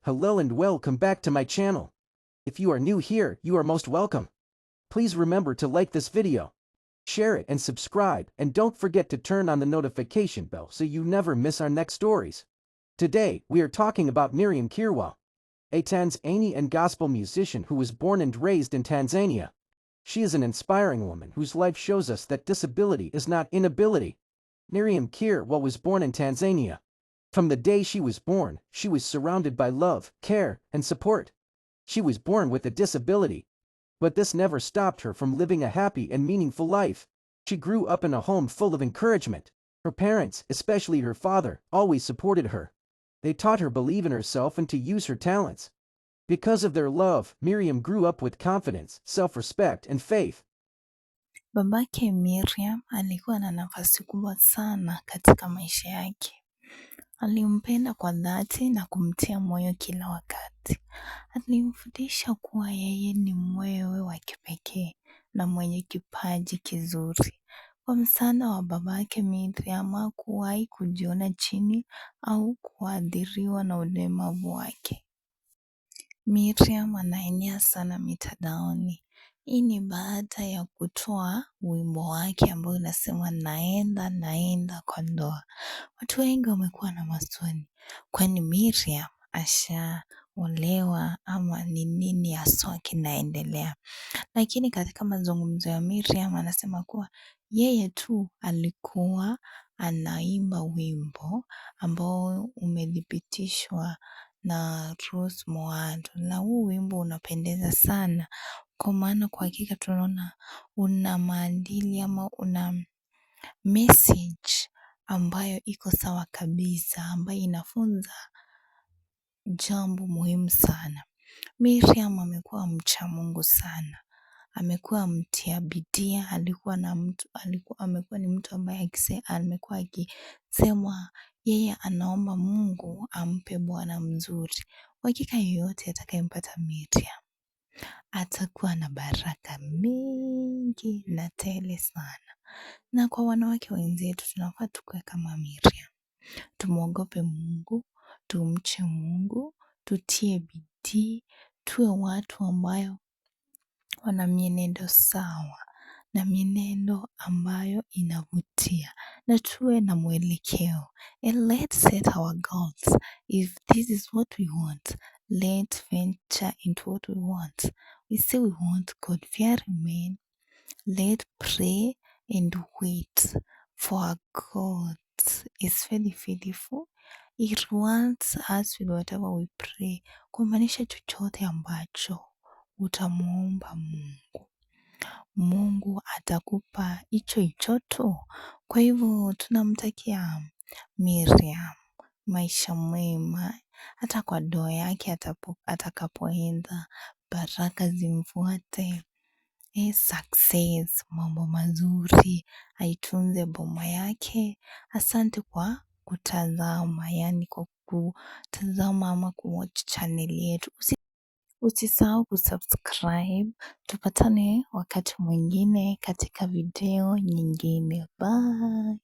Hello and welcome back to my channel. If you are new here, you are most welcome. Please remember to like this video, share it and subscribe, and don't forget to turn on the notification bell so you never miss our next stories. Today, we are talking about Miriam Kirwa, a Tanzanian gospel musician who was born and raised in Tanzania. She is an inspiring woman whose life shows us that disability is not inability. Miriam Kirwa was born in Tanzania. From the day she was born, she was surrounded by love, care, and support. She was born with a disability, but this never stopped her from living a happy and meaningful life. She grew up in a home full of encouragement. Her parents, especially her father, always supported her. They taught her believe in herself and to use her talents. Because of their love, Miriam grew up with confidence, self-respect, and faith. Babake Miriam alikuwa na nafasi kubwa sana katika maisha yake. Alimpenda kwa dhati na kumtia moyo kila wakati. Alimfundisha kuwa yeye ni mwewe wa kipekee na mwenye kipaji kizuri. Kwa msaada wa babake Miriam hakuwahi kujiona chini au kuathiriwa na ulemavu wake. Miriam anaenea sana mitandaoni. Hii ni baada ya kutoa wimbo wake ambao unasema naenda kwa ndoa. Watu wengi wamekuwa na maswali. Kwani Miriam ashaolewa ama ni nini haswa kinaendelea? Lakini katika mazungumzo ya Miriam anasema kuwa yeye tu alikuwa anaimba wimbo ambao umethibitishwa na Rose Muhando, na huu wimbo unapendeza sana kwa maana kwa hakika tunaona una maadili ama una message ambayo iko sawa kabisa, ambayo inafunza jambo muhimu sana. Miriam amekuwa mcha Mungu sana. Amekuwa mtia bidii, amekuwa ni mtu ambaye amekuwa akisema yeye anaomba Mungu ampe bwana mzuri. Kwa hakika yoyote atakayempata Miriam atakuwa na baraka mingi na tele sana. Na kwa wanawake wenzetu tunafaa tukuwe kama Miriam. Tumuogope Mungu, tumche Mungu, tutie bidii, tuwe watu ambayo wana mienendo sawa na mienendo ambayo inavutia, na tuwe na mwelekeo. And let's set our goals. If this is what we want, let's venture into what we want. We say we want God-fearing men. Let's pray and wait for our God. Is very faithful. He wants us with whatever we pray. Kumaanisha chochote ambacho utamuomba Mungu atakupa hicho tu. Kwa hivyo tunamtakia Miriam maisha mema, hata kwa ndoa yake atakapoenda, baraka zimfuate, success, mambo mazuri, aitunze boma yake. Asante kwa kutazama, yani kwa kutazama ama kuwatch channel yetu. Usisahau kusubscribe. Tupatane wakati mwingine katika video nyingine. Bye.